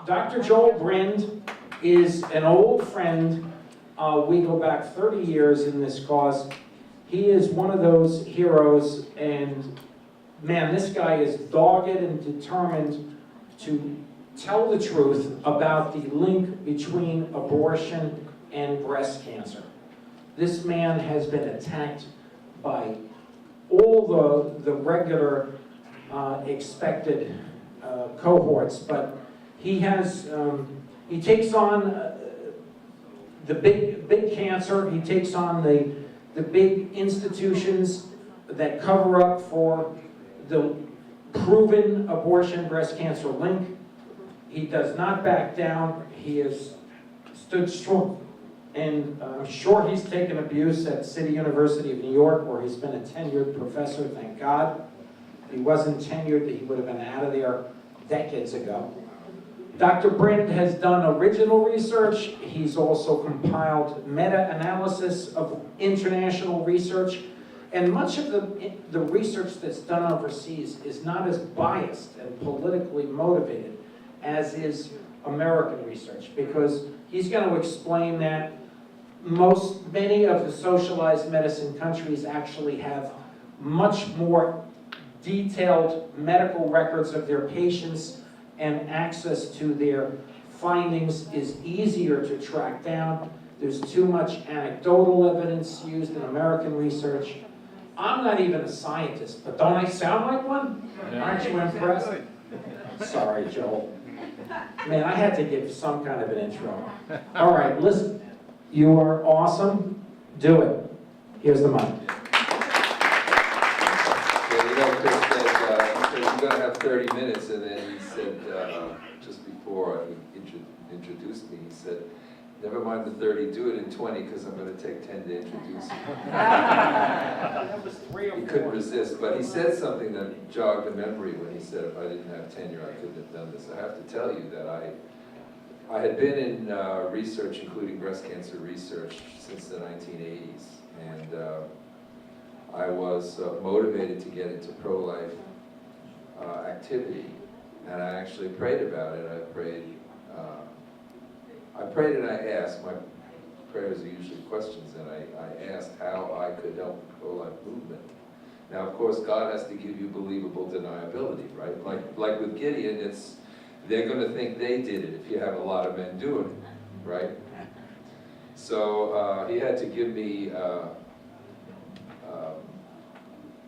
Dr. Joel Brind is an old friend. We go back 30 years in this cause. He is one of those heroes, and man, this guy is dogged and determined to tell the truth about the link between abortion and breast cancer. This man has been attacked by all the regular expected cohorts, but he has he takes on the big cancer. He takes on the big institutions that cover up for the proven abortion breast cancer link. He does not back down. He has stood strong. And I'm sure he's taken abuse at City University of New York, where he's been a tenured professor, thank God. If he wasn't tenured, he would have been out of there decades ago. Dr. Brind has done original research. He's also compiled meta-analysis of international research. And much of the research that's done overseas is not as biased and politically motivated as is American research, because he's going to explain that many of the socialized medicine countries actually have much more detailed medical records of their patients, and access to their findings is easier to track down. There's too much anecdotal evidence used in American research. I'm not even a scientist, but don't I sound like one? Aren't you impressed? Sorry, Joel. Man, I had to give some kind of an intro. All right, listen. You are awesome. Do it. Here's the mic. Yeah, you know, Chris said, he said you're going to have 30 minutes, and then he said, just before he introduced me, he said, never mind the 30, do it in 20, because I'm going to take 10 to introduce you. That was 3 or 4. He couldn't resist, but he said something that jogged the memory when he said, if I didn't have tenure, I couldn't have done this. I have to tell you that I had been in research, including breast cancer research, since the 1980s, and I was motivated to get into pro-life activity, and I actually prayed about it. I prayed and I asked. My prayers are usually questions, and I asked how I could help the pro-life movement. Now, of course, God has to give you believable deniability, right? Like with Gideon, they're going to think they did it if you have a lot of men doing it, right? So he had to give me.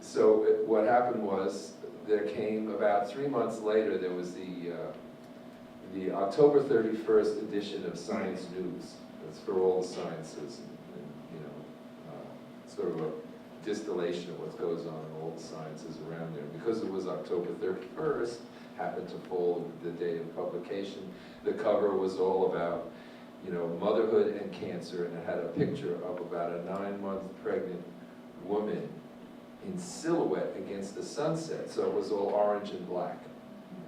So what happened was, there came about 3 months later. There was the October 31st edition of Science News. It's for all the sciences, and you know, sort of a distillation of what goes on in all the sciences around there. Because it was October 31st, happened to fall the day of publication, the cover was all about, you know, motherhood and cancer, and it had a picture of about a 9-month pregnant woman in silhouette against the sunset. So it was all orange and black.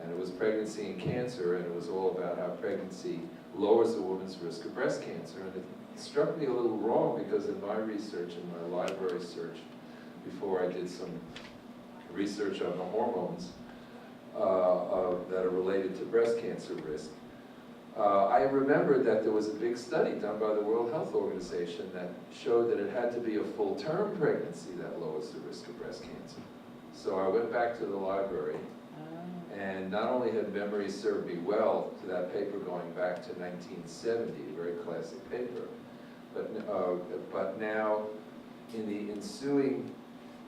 And it was pregnancy and cancer, and it was all about how pregnancy lowers a woman's risk of breast cancer. And it struck me a little wrong, because in my research, in my library search, before I did some research on the hormones that are related to breast cancer risk, I remembered that there was a big study done by the World Health Organization that showed that it had to be a full-term pregnancy that lowers the risk of breast cancer. So I went back to the library, and not only had memory served me well to that paper going back to 1970, a very classic paper, but now in the ensuing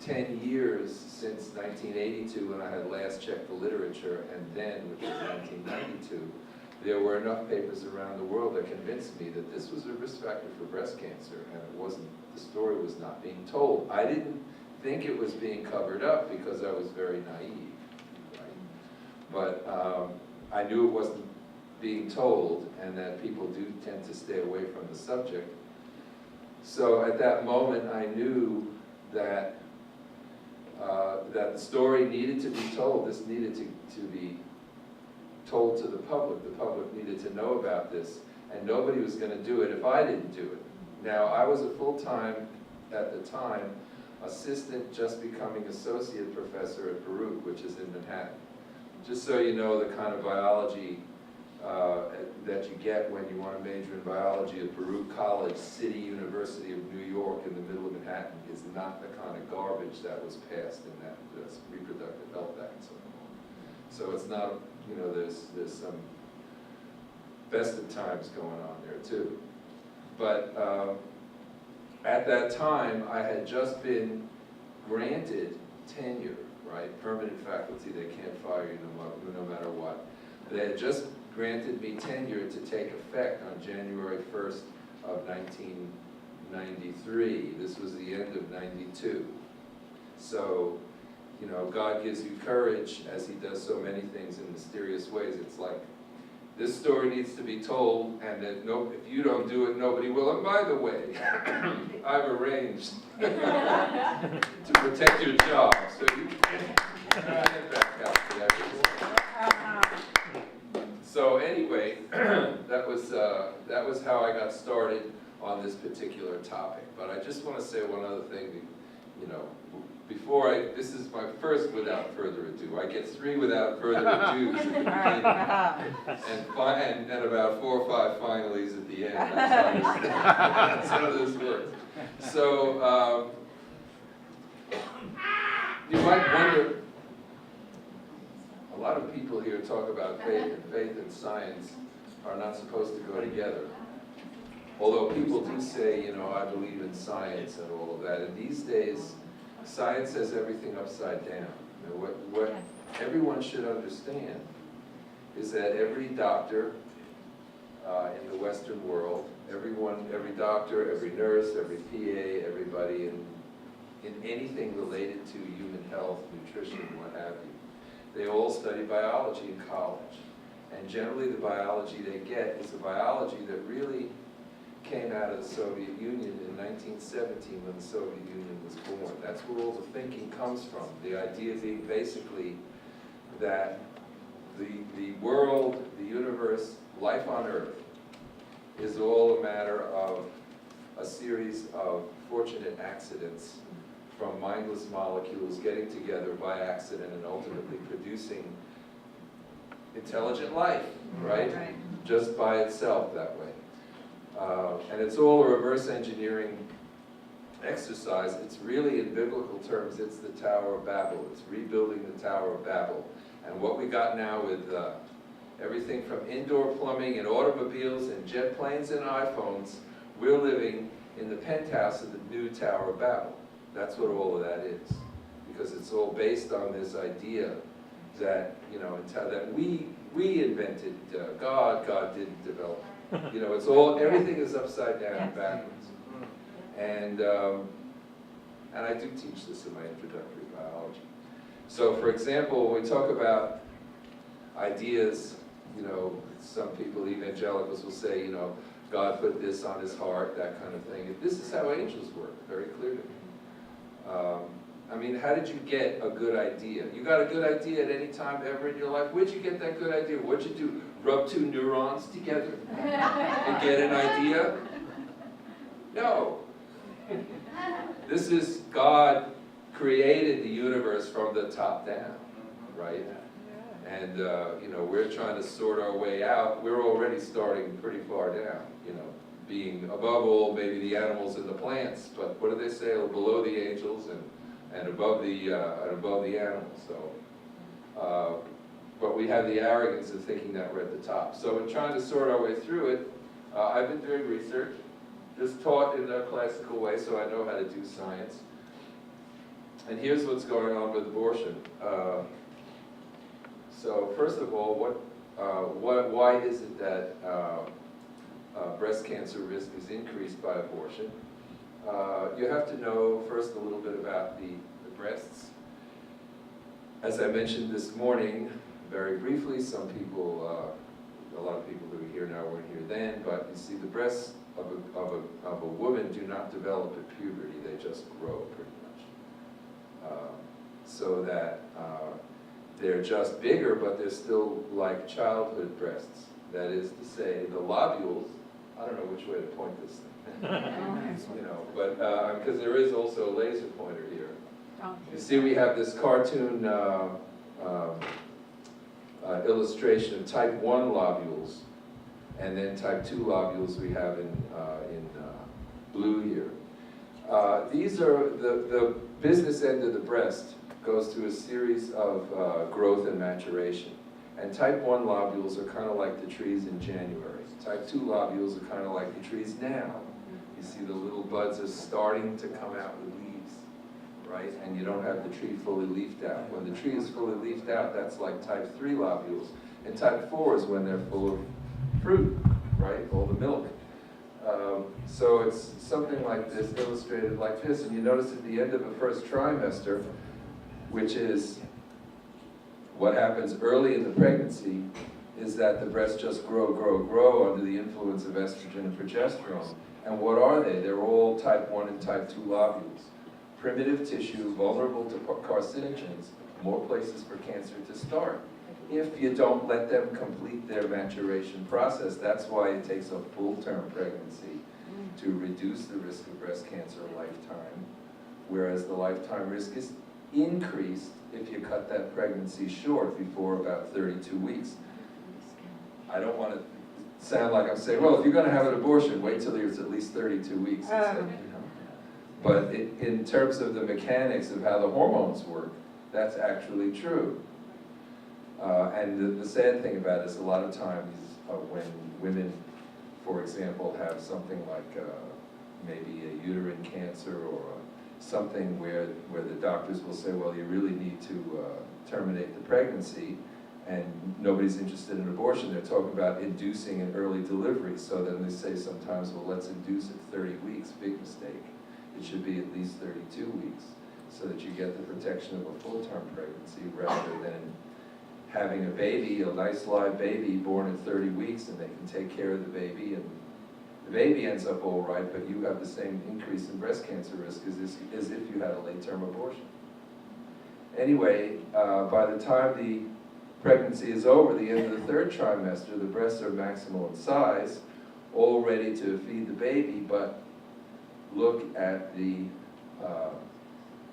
10 years since 1982, when I had last checked the literature, and then, which was 1992, there were enough papers around the world that convinced me that this was a risk factor for breast cancer, and it wasn't, the story was not being told. I didn't think it was being covered up because I was very naive, right? But I knew it wasn't being told, and that people do tend to stay away from the subject. So at that moment, I knew that that the story needed to be told. This needed to be told to the public. The public needed to know about this, and nobody was going to do it if I didn't do it. Now, I was a full-time, at the time, assistant, just becoming associate professor at Baruch, which is in Manhattan. Just so you know the kind of biology that you get when you want to major in biology at Baruch College, City University of New York in the middle of Manhattan is not the kind of garbage that was passed in that Reproductive Health Act. So it's not, you know, there's some best of times going on there too. But at that time, I had just been granted tenure, right? Permanent faculty, they can't fire you no matter what. They had just granted me tenure to take effect on January 1st of 1993. This was the end of 92. So, you know, God gives you courage, as he does so many things in mysterious ways. It's like, this story needs to be told, and that if you don't do it, nobody will. And by the way, I've arranged to protect your job, so you can get back out to that. So anyway, that was how I got started on this particular topic. But I just want to say one other thing, you know, this is my first without further ado. I get 3 without further ado's at the beginning, and about 4 or 5 finallys at the end. That's how this works. So, you might wonder, a lot of people here talk about faith, and faith and science are not supposed to go together. Although people do say, you know, I believe in science and all of that, and these days, science has everything upside down. You know, what everyone should understand is that every doctor in the Western world, every doctor, every nurse, every PA, everybody in anything related to human health, nutrition, what have you, they all study biology in college. And generally the biology they get is a biology that really came out of the Soviet Union in 1917 when the Soviet Union was born. That's where all the thinking comes from. The idea being basically that the world, the universe, life on Earth is all a matter of a series of fortunate accidents from mindless molecules getting together by accident and ultimately producing intelligent life, right? Just by itself that way. And it's all a reverse engineering exercise. It's really, in biblical terms, it's the Tower of Babel. It's rebuilding the Tower of Babel. And what we got now with everything from indoor plumbing and automobiles and jet planes and iPhones, we're living in the penthouse of the new Tower of Babel. That's what all of that is. Because it's all based on this idea that, you know, that we invented God didn't develop. You know, it's all, everything is upside down and backwards. And I do teach this in my introductory biology. So for example, when we talk about ideas, you know, some people, evangelicals, will say, you know, God put this on his heart, that kind of thing. This is how angels work, very clearly. I mean, how did you get a good idea? You got a good idea at any time ever in your life? Where'd you get that good idea? What'd you do? Rub 2 neurons together and get an idea? No. This is God created the universe from the top down, right? And, you know, we're trying to sort our way out. We're already starting pretty far down, you know, being above all maybe the animals and the plants, but what do they say? Below the angels and above the animals. So, but we have the arrogance of thinking that we're at the top. So in trying to sort our way through it, I've been doing research, just taught in a classical way, so I know how to do science. And here's what's going on with abortion. So first of all, why is it that breast cancer risk is increased by abortion? You have to know first a little bit about the breasts. As I mentioned this morning, very briefly, some people, a lot of people who are here now weren't here then, but you see the breasts of a woman do not develop at puberty, they just grow pretty much. So that they're just bigger, but they're still like childhood breasts. That is to say, the lobules, I don't know which way to point this thing. You know, but because there is also a laser pointer here. You see, we have this cartoon illustration of type 1 lobules, And then type 2 lobules we have in blue here. These are the business end of the breast goes through a series of growth and maturation. And type 1 lobules are kind of like the trees in January. Type 2 lobules are kind of like the trees now. You see the little buds are starting to come out with leaves, right? And you don't have the tree fully leafed out. When the tree is fully leafed out, that's like type 3 lobules. And type 4 is when they're full of fruit, right? All the milk. So it's something like this, illustrated like this. And you notice at the end of the first trimester, which is what happens early in the pregnancy, is that the breasts just grow under the influence of estrogen and progesterone. And what are they? They're all type 1 and type 2 lobules. Primitive tissue, vulnerable to carcinogens, more places for cancer to start. If you don't let them complete their maturation process, that's why it takes a full-term pregnancy to reduce the risk of breast cancer lifetime, whereas the lifetime risk is increased if you cut that pregnancy short before about 32 weeks. I don't want to sound like I'm saying, well, if you're going to have an abortion, wait till it's at least 32 weeks. But in terms of the mechanics of how the hormones work, that's actually true. And the sad thing about it is a lot of times when women, for example, have something like maybe a uterine cancer or something where the doctors will say, well, you really need to terminate the pregnancy, and nobody's interested in abortion. They're talking about inducing an early delivery. So then they say sometimes, well, let's induce at 30 weeks. Big mistake. It should be at least 32 weeks so that you get the protection of a full-term pregnancy rather than having a baby, a nice live baby born at 30 weeks, and they can take care of the baby, and the baby ends up all right, but you have the same increase in breast cancer risk as if you had a late-term abortion. Anyway, by the time the pregnancy is over, the end of the third trimester, the breasts are maximal in size, all ready to feed the baby, but look at the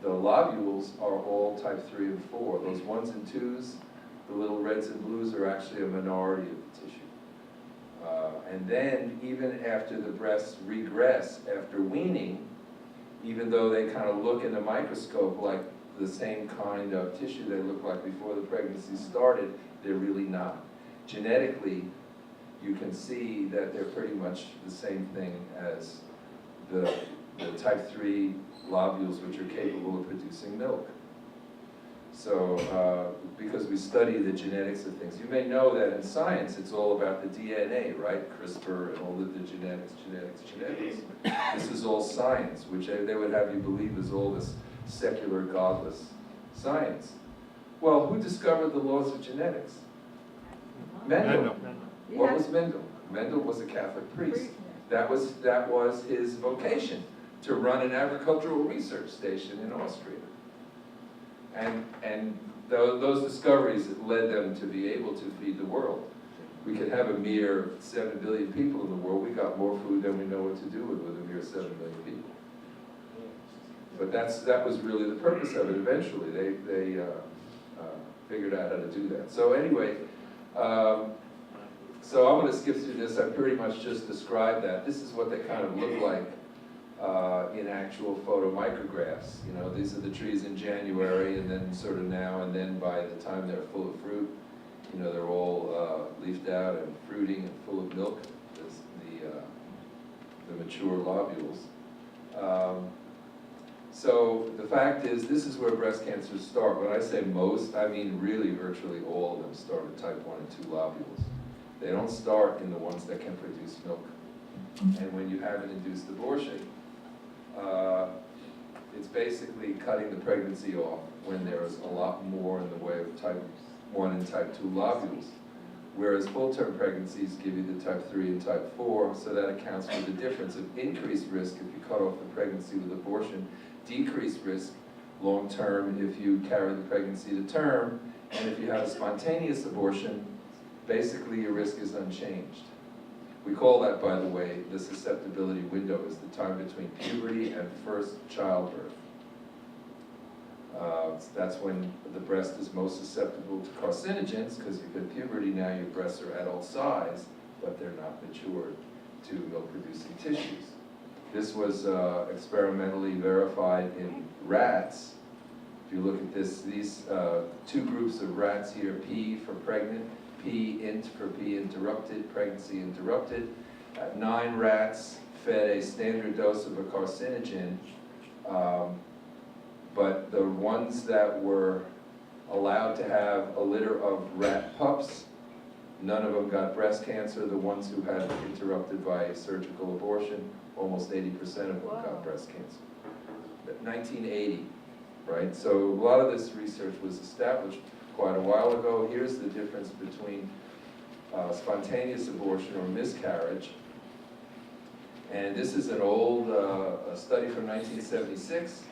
lobules are all type 3 and 4. Those 1s and 2s, the little reds and blues, are actually a minority of the tissue. And then, even after the breasts regress after weaning, even though they kind of look in the microscope like the same kind of tissue they looked like before the pregnancy started, they're really not. Genetically, you can see that they're pretty much the same thing as the type 3 lobules, which are capable of producing milk. So, because we study the genetics of things, you may know that in science it's all about the DNA, right? CRISPR and all of the genetics. This is all science, which they would have you believe is all this secular, godless science. Well, who discovered the laws of genetics? Mendel. What was Mendel? Mendel was a Catholic priest. That was his vocation, to run an agricultural research station in Austria. And those discoveries led them to be able to feed the world. We could have a mere 7 billion people in the world. We got more food than we know what to do with a mere 7 billion people. But that was really the purpose of it. Eventually, they figured out how to do that. So anyway, so I'm going to skip through this. I pretty much just described that. This is what they kind of look like in actual photomicrographs. You know, these are the trees in January, and then sort of now, and then by the time they're full of fruit, you know, they're all leafed out and fruiting and full of milk, the mature lobules. So the fact is, this is where breast cancers start. When I say most, I mean really virtually all of them start with type 1 and 2 lobules. They don't start in the ones that can produce milk. And when you have an induced abortion, it's basically cutting the pregnancy off when there's a lot more in the way of type 1 and type 2 lobules. Whereas full-term pregnancies give you the type 3 and type 4, so that accounts for the difference of increased risk if you cut off the pregnancy with abortion, decreased risk long-term if you carry the pregnancy to term, and if you have a spontaneous abortion, basically your risk is unchanged. We call that, by the way, the susceptibility window, is the time between puberty and first childbirth. That's when the breast is most susceptible to carcinogens, because you've hit puberty, now your breasts are adult size, but they're not matured to milk-producing tissues. This was experimentally verified in rats. If you look at these two groups of rats here, P for pregnant, P-int for P-interrupted, pregnancy interrupted. 9 rats fed a standard dose of a carcinogen, but the ones that were allowed to have a litter of rat pups, none of them got breast cancer. The ones who had interrupted by surgical abortion, almost 80% of them got breast cancer. 1980, right? So a lot of this research was established quite a while ago. Here's the difference between spontaneous abortion or miscarriage. And this is an old study from 1976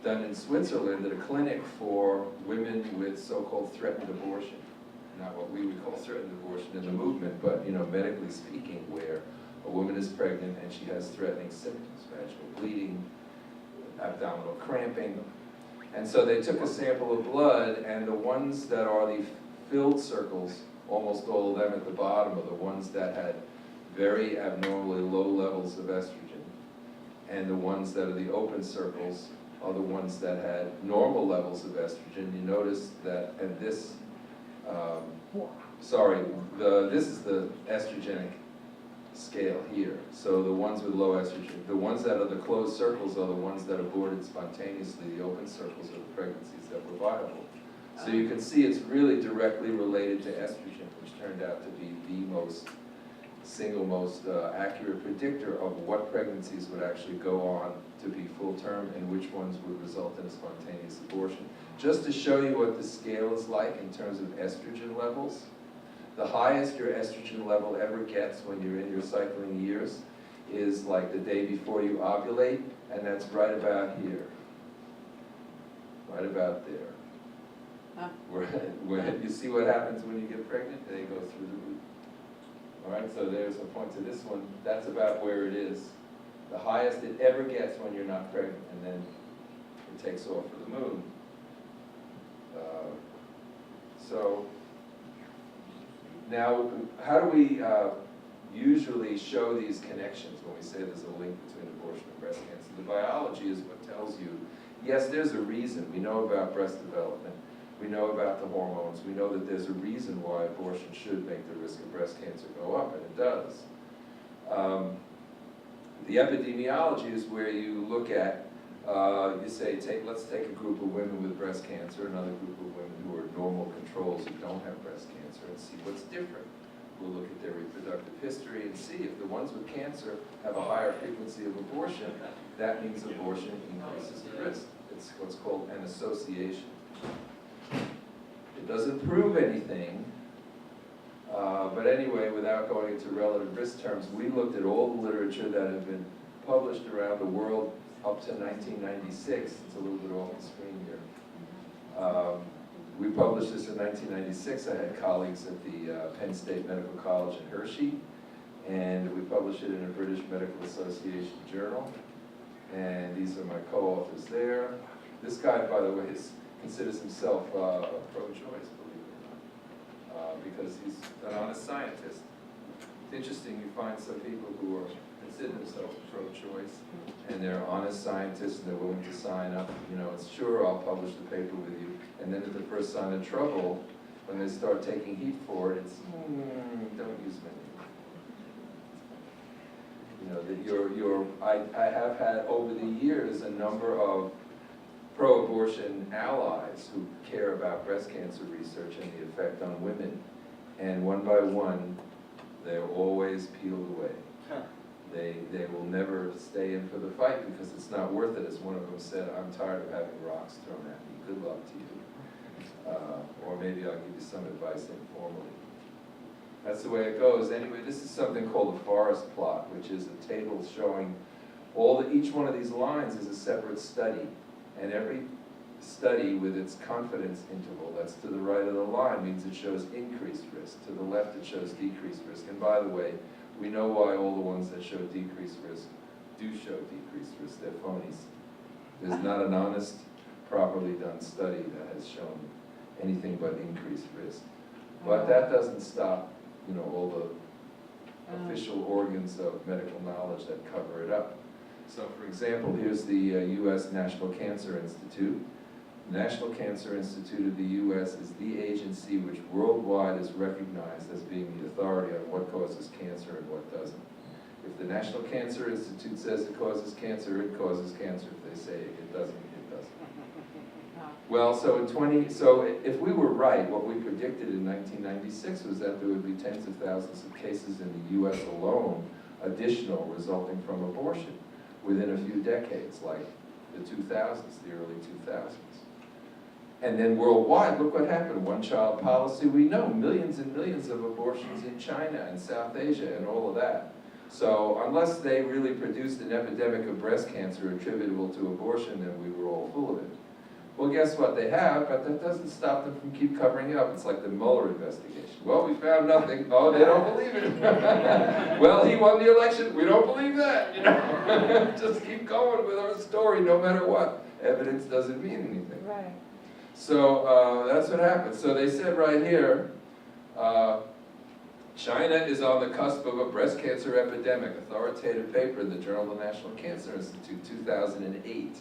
done in Switzerland at a clinic for women with so-called threatened abortion. Not what we would call threatened abortion in the movement, but medically speaking, where a woman is pregnant and she has threatening symptoms, vaginal bleeding, abdominal cramping. And so they took a sample of blood, and the ones that are the filled circles, almost all of them at the bottom, are the ones that had very abnormally low levels of estrogen. And the ones that are the open circles are the ones that had normal levels of estrogen. You notice that, and this, this is the estrogenic scale here. So the ones with low estrogen, the ones that are the closed circles are the ones that aborted spontaneously. The open circles are the pregnancies that were viable. So you can see it's really directly related to estrogen, which turned out to be the single most accurate predictor of what pregnancies would actually go on to be full term and which ones would result in a spontaneous abortion. Just to show you what the scale is like in terms of estrogen levels, the highest your estrogen level ever gets when you're in your cycling years is like the day before you ovulate, and that's right about here. Right about there. Huh. Where you see what happens when you get pregnant? They go through the roof. All right, so there's a point to this one. That's about where it is. The highest it ever gets when you're not pregnant, and then it takes off for the moon. So now, how do we usually show these connections when we say there's a link between abortion and breast cancer? The biology is what tells you, yes, there's a reason. We know about breast development. We know about the hormones. We know that there's a reason why abortion should make the risk of breast cancer go up, and it does. The epidemiology is where you look at, you say, let's take a group of women with breast cancer, another group of women who are normal controls who don't have breast cancer, and see what's different. We'll look at their reproductive history and see if the ones with cancer have a higher frequency of abortion. That means abortion increases the risk. It's what's called an association. It doesn't prove anything, but anyway, without going into relative risk terms, we looked at all the literature that had been published around the world up to 1996. It's a little bit off the screen here. We published this in 1996. I had colleagues at the Penn State Medical College in Hershey, and we published it in a British Medical Association journal. And these are my co-authors there. This guy, by the way, considers himself pro-choice, believe it or not, because he's an honest scientist. It's interesting, you find some people who are consider themselves pro-choice, and they're honest scientists, and they're willing to sign up. It's sure, I'll publish the paper with you. And then at the first sign of trouble, when they start taking heat for it, it's, don't use me. I have had over the years a number of pro-abortion allies who care about breast cancer research and the effect on women. And one by one, they're always peeled away. They will never stay in for the fight because it's not worth it. As one of them said, I'm tired of having rocks thrown at me. Good luck to you. Or maybe I'll give you some advice informally. That's the way it goes. Anyway, this is something called a forest plot, which is a table showing each one of these lines is a separate study. And every study with its confidence interval, that's to the right of the line, means it shows increased risk. To the left, it shows decreased risk. And by the way, we know why all the ones that show decreased risk do show decreased risk. They're phonies. There's not an honest, properly done study that has shown anything but increased risk. But that doesn't stop, all the official organs of medical knowledge that cover it up. So for example, here's the US National Cancer Institute. The National Cancer Institute of the US is the agency which worldwide is recognized as being the authority on what causes cancer and what doesn't. If the National Cancer Institute says it causes cancer, it causes cancer. If they say it doesn't, it doesn't. Well, so if we were right, what we predicted in 1996 was that there would be tens of thousands of cases in the US alone, additional, resulting from abortion within a few decades, like the 2000s, the early 2000s. And then worldwide, look what happened. One-child policy, we know millions and millions of abortions in China and South Asia and all of that. So unless they really produced an epidemic of breast cancer attributable to abortion, then we were all full of it. Well, guess what? They have, but that doesn't stop them from keep covering it up. It's like the Mueller investigation. Well, we found nothing. Oh, they don't believe it. Well, he won the election. We don't believe that. You know, just keep going with our story, no matter what. Evidence doesn't mean anything. Right. So that's what happened. So they said right here, China is on the cusp of a breast cancer epidemic. Authoritative paper in the Journal of the National Cancer Institute, 2008.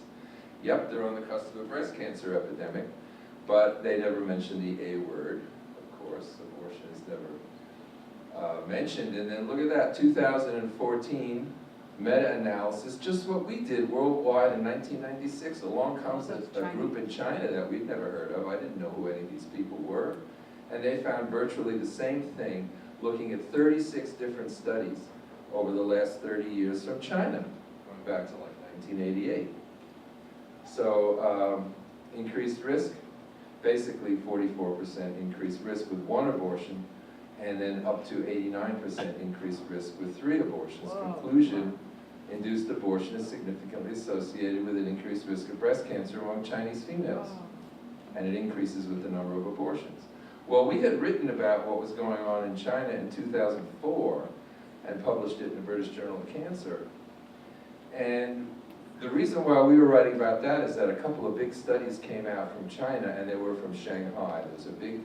Yep, they're on the cusp of a breast cancer epidemic, but they never mentioned the A word. Of course, abortion is never mentioned. And then look at that, 2014 meta-analysis, just what we did worldwide in 1996. Along comes a group in China that we've never heard of. I didn't know who any of these people were. And they found virtually the same thing, looking at 36 different studies over the last 30 years from China, going back to like 1988. So increased risk, basically 44% increased risk with one abortion, and then up to 89% increased risk with 3 abortions. Whoa. Conclusion, induced abortion is significantly associated with an increased risk of breast cancer among Chinese females. Wow. And it increases with the number of abortions. Well, we had written about what was going on in China in 2004 and published it in the British Journal of Cancer. And the reason why we were writing about that is that a couple of big studies came out from China, and they were from Shanghai. There was a big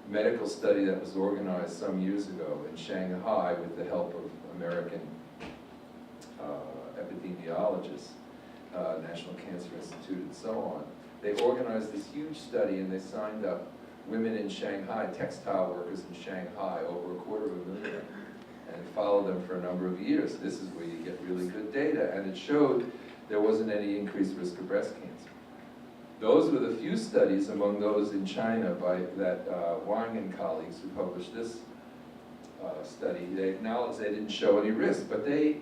medical study that was organized some years ago in Shanghai with the help of American epidemiologists, National Cancer Institute, and so on. They organized this huge study, and they signed up women in Shanghai, textile workers in Shanghai, over 250,000, and followed them for a number of years. This is where you get really good data, and it showed there wasn't any increased risk of breast cancer. Those were the few studies among those in China by that Wang and colleagues who published this study. They acknowledged they didn't show any risk, but they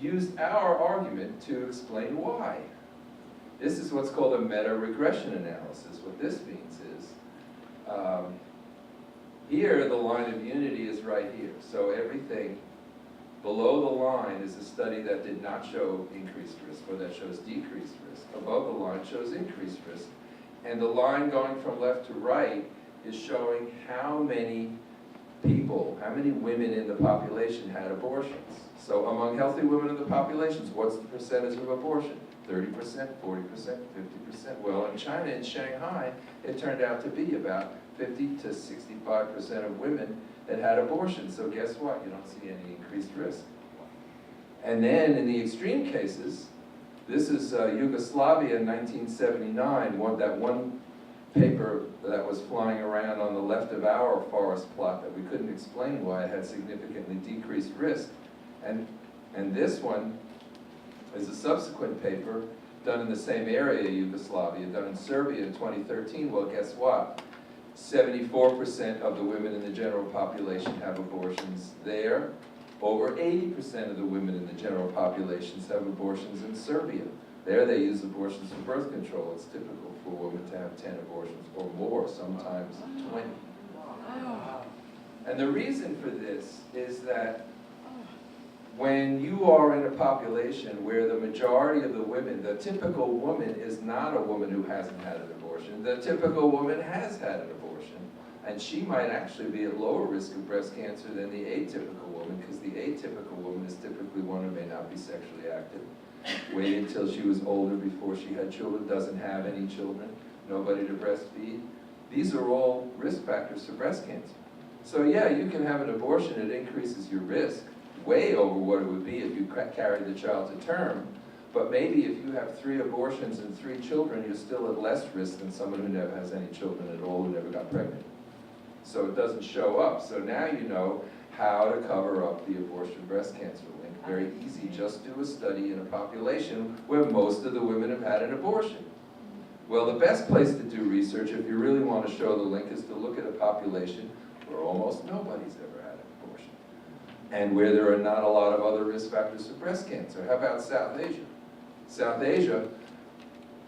used our argument to explain why. This is what's called a meta-regression analysis. What this means is, here the line of unity is right here. So everything below the line is a study that did not show increased risk, or that shows decreased risk. Above the line shows increased risk. And the line going from left to right is showing how many people, how many women in the population had abortions. So among healthy women in the populations, what's the percentage of abortion? 30%, 40%, 50%. Well, in China, in Shanghai, it turned out to be about 50 to 65% of women that had abortions. So guess what? You don't see any increased risk. And then in the extreme cases, this is Yugoslavia in 1979, that one paper that was flying around on the left of our forest plot that we couldn't explain why it had significantly decreased risk. And this one is a subsequent paper done in the same area, Yugoslavia, done in Serbia in 2013. Well, guess what? 74% of the women in the general population have abortions there. Over 80% of the women in the general populations have abortions in Serbia. There they use abortions for birth control. It's typical for a woman to have 10 abortions or more, sometimes 20. And the reason for this is that when you are in a population where the majority of the women, the typical woman is not a woman who hasn't had an abortion. The typical woman has had an abortion, and she might actually be at lower risk of breast cancer than the atypical woman, because the atypical woman is typically one who may not be sexually active, waited until she was older before she had children, doesn't have any children, nobody to breastfeed. These are all risk factors for breast cancer. So yeah, you can have an abortion, it increases your risk, way over what it would be if you carried the child to term. But maybe if you have 3 abortions and 3 children, you're still at less risk than someone who never has any children at all, who never got pregnant. So it doesn't show up. So now you know how to cover up the abortion breast cancer link. Very easy. Just do a study in a population where most of the women have had an abortion. Well, the best place to do research, if you really want to show the link, is to look at a population where almost nobody's ever had an abortion, and where there are not a lot of other risk factors for breast cancer. How about South Asia? South Asia,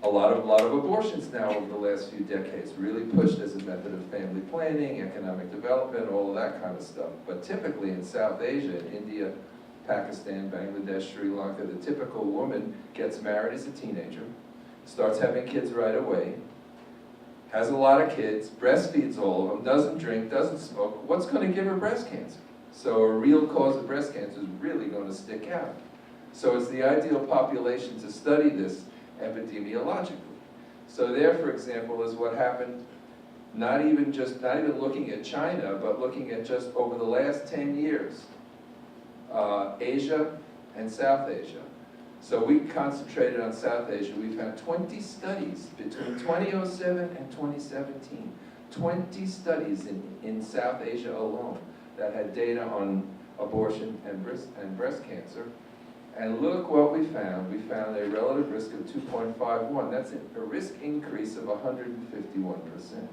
a lot of abortions now over the last few decades, really pushed as a method of family planning, economic development, all of that kind of stuff. But typically in South Asia, in India, Pakistan, Bangladesh, Sri Lanka, the typical woman gets married as a teenager, starts having kids right away, has a lot of kids, breastfeeds all of them, doesn't drink, doesn't smoke. What's going to give her breast cancer? So a real cause of breast cancer is really going to stick out. So it's the ideal population to study this epidemiologically. So there, for example, is what happened, not even looking at China, but looking at just over the last 10 years, Asia and South Asia. So we concentrated on South Asia. We've had 20 studies between 2007 and 2017. 20 studies in South Asia alone that had data on abortion and breast cancer. And look what we found. We found a relative risk of 2.51. That's a risk increase of 151%.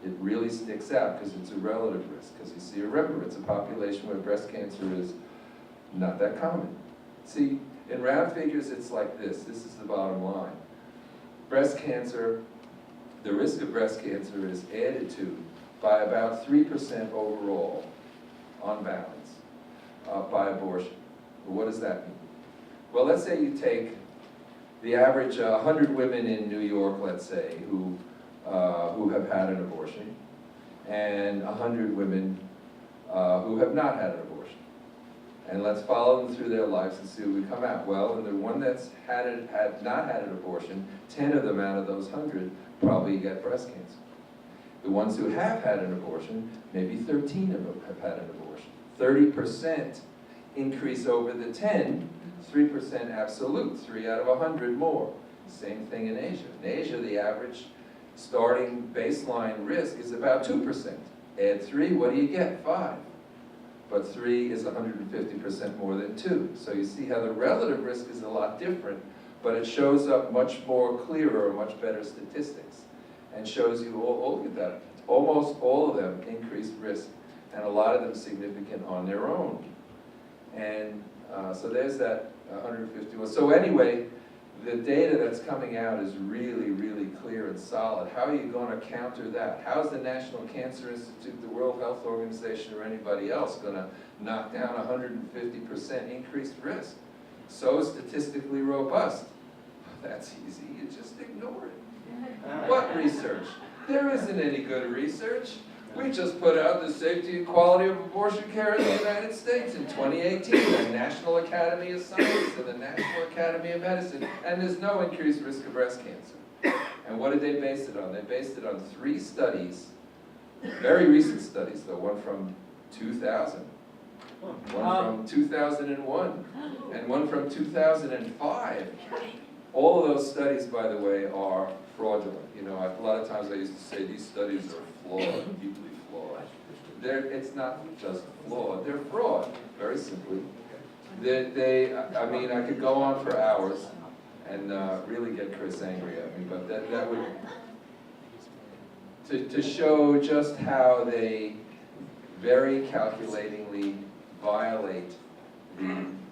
It really sticks out because it's a relative risk. Because you see, remember, it's a population where breast cancer is not that common. See, in round figures, it's like this. This is the bottom line. Breast cancer, the risk of breast cancer is added to by about 3% overall, on balance, by abortion. Well, what does that mean? Well, let's say you take the average 100 women in New York, let's say, who have had an abortion, and 100 women who have not had an abortion. And let's follow them through their lives and see what we come out. Well, and the one that's had not had an abortion, 10 of them out of those 100 probably get breast cancer. The ones who have had an abortion, maybe 13 of them have had an abortion. 30% increase over the 10, 3% absolute, 3 out of 100 more. Same thing in Asia. In Asia, the average starting baseline risk is about 2%. Add 3, what do you get? 5. But 3 is 150% more than 2. So you see how the relative risk is a lot different, but it shows up much more clearer, much better statistics, and shows you all of that. Almost all of them increased risk, and a lot of them significant on their own. And so there's that 151. So anyway, the data that's coming out is really, really clear and solid. How are you going to counter that? How is the National Cancer Institute, the World Health Organization, or anybody else going to knock down 150% increased risk? So statistically robust. That's easy. You just ignore it. What research? There isn't any good research. We just put out the safety and quality of abortion care in the United States in 2018, the National Academy of Science and the National Academy of Medicine, and there's no increased risk of breast cancer. And what did they base it on? They based it on 3 studies, very recent studies though, one from 2000, one from 2001, and one from 2005. All of those studies, by the way, are fraudulent. You know, a lot of times I used to say these studies are flawed, deeply flawed. It's not just flawed, they're fraud, very simply. I mean, I could go on for hours and really get Chris angry at me, but that would, to show just how they very calculatingly violate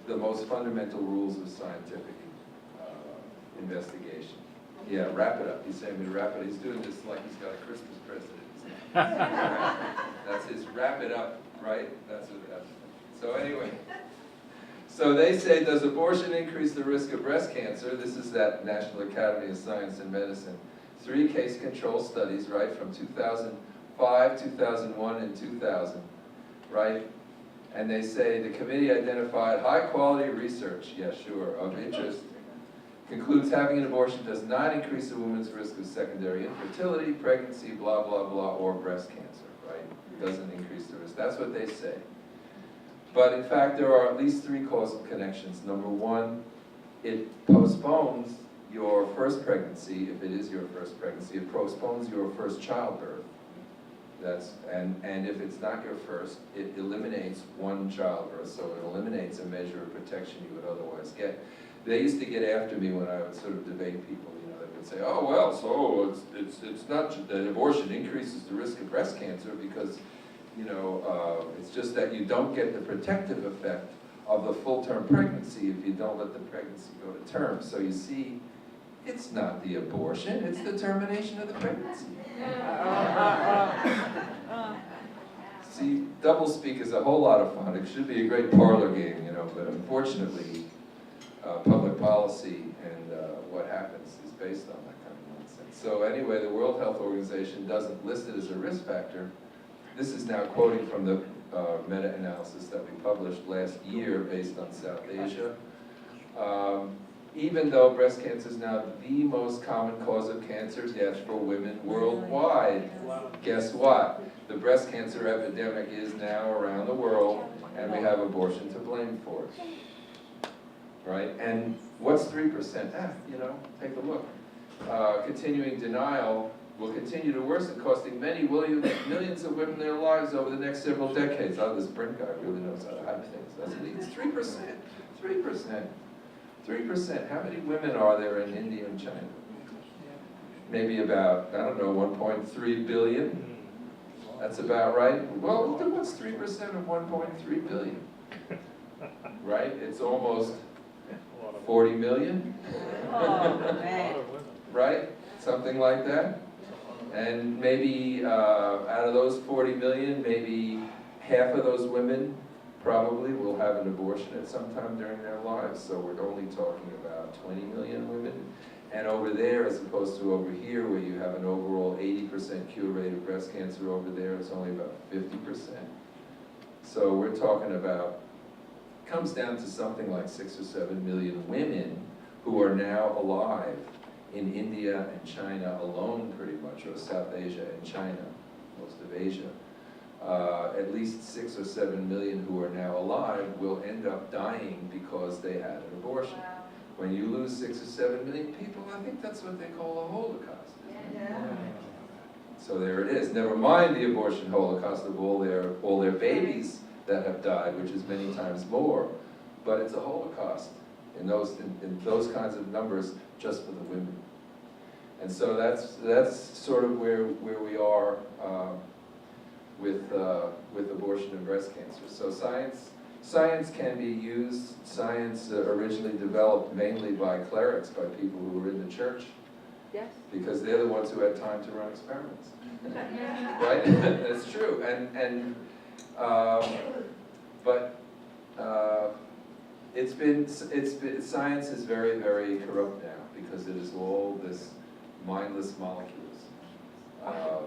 the most fundamental rules of scientific investigation. Yeah, wrap it up. He's saying me to wrap it. He's doing this like he's got a Christmas present in his hand. That's his wrap it up, right? That's what that's. So anyway, so they say, does abortion increase the risk of breast cancer? This is that National Academy of Science and Medicine. 3 case control studies, right, from 2005, 2001, and 2000, right? And they say the committee identified high quality research, yeah, sure, of interest, concludes having an abortion does not increase a woman's risk of secondary infertility, pregnancy, blah, blah, blah, or breast cancer, right? It doesn't increase the risk. That's what they say. But in fact, there are at least 3 causal connections. Number one, it postpones your first pregnancy, if it is your first pregnancy. It postpones your first childbirth. And if it's not your first, it eliminates one childbirth, so it eliminates a measure of protection you would otherwise get. They used to get after me when I would sort of debate people, they would say, oh, well, so it's not that abortion increases the risk of breast cancer because, it's just that you don't get the protective effect of the full-term pregnancy if you don't let the pregnancy go to term. So you see, it's not the abortion, it's the termination of the pregnancy. See, doublespeak is a whole lot of fun. It should be a great parlor game, but unfortunately, public policy and what happens is based on that kind of nonsense. So anyway, the World Health Organization doesn't list it as a risk factor. This is now quoting from the meta-analysis that we published last year based on South Asia. Even though breast cancer is now the most common cause of cancer death for women worldwide, guess what? The breast cancer epidemic is now around the world, and we have abortion to blame for it. Right? And what's 3%? Take a look. Continuing denial will continue to worsen, costing many millions of women their lives over the next several decades. Oh, this Brind guy really knows how to hide things, doesn't he? It's 3%. 3%. 3%. How many women are there in India and China? Maybe about, 1.3 billion? That's about right. Well, what's 3% of 1.3 billion? Right? It's almost 40 million? Right? Something like that. And maybe out of those 40 million, maybe half of those women probably will have an abortion at some time during their lives. So we're only talking about 20 million women. And over there, as opposed to over here, where you have an overall 80% cure rate of breast cancer, over there it's only about 50%. So we're talking about, comes down to something like 6 or 7 million women who are now alive in India and China alone, pretty much, or South Asia and China, most of Asia. At least 6 or 7 million who are now alive will end up dying because they had an abortion. Wow. When you lose 6 or 7 million people, I think that's what they call a holocaust. Yeah. So there it is. Never mind the abortion holocaust of all their babies that have died, which is many times more. But it's a holocaust in those kinds of numbers just for the women. And so that's sort of where we are with abortion and breast cancer. So science can be used. Science originally developed mainly by clerics, by people who were in the church. Yes. Because they're the ones who had time to run experiments. Right? That's true. But science is very, very corrupt now because it is all this mindless molecules.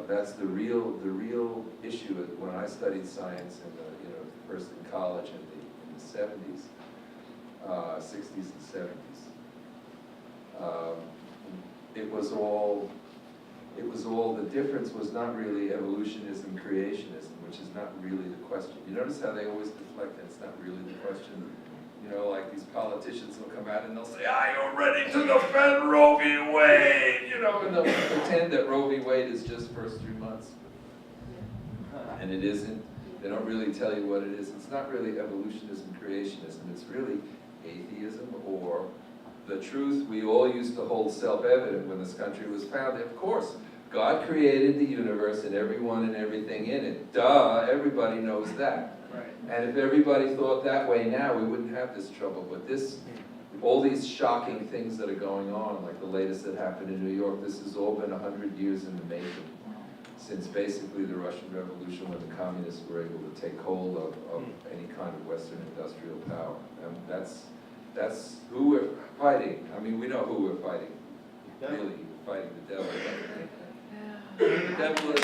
That's the real issue. When I studied science first in college in the 70s, 60s and 70s, it was all the difference was not really evolutionism, creationism, which is not really the question. You notice how they always deflect that it's not really the question. Like these politicians will come out and they'll say, "Are you ready to defend Roe v. Wade?" And they'll pretend that Roe v. Wade is just first 3 months. And it isn't. They don't really tell you what it is. It's not really evolutionism, creationism. It's really atheism, or the truth we all used to hold self-evident when this country was founded. Of course, God created the universe and everyone and everything in it. Duh, everybody knows that. And if everybody thought that way now, we wouldn't have this trouble. But all these shocking things that are going on, like the latest that happened in New York, this has all been 100 years in the making. Since basically the Russian Revolution, when the communists were able to take hold of any kind of Western industrial power. And that's who we're fighting. I mean, we know who we're fighting. Really, we're fighting the devil. The devil is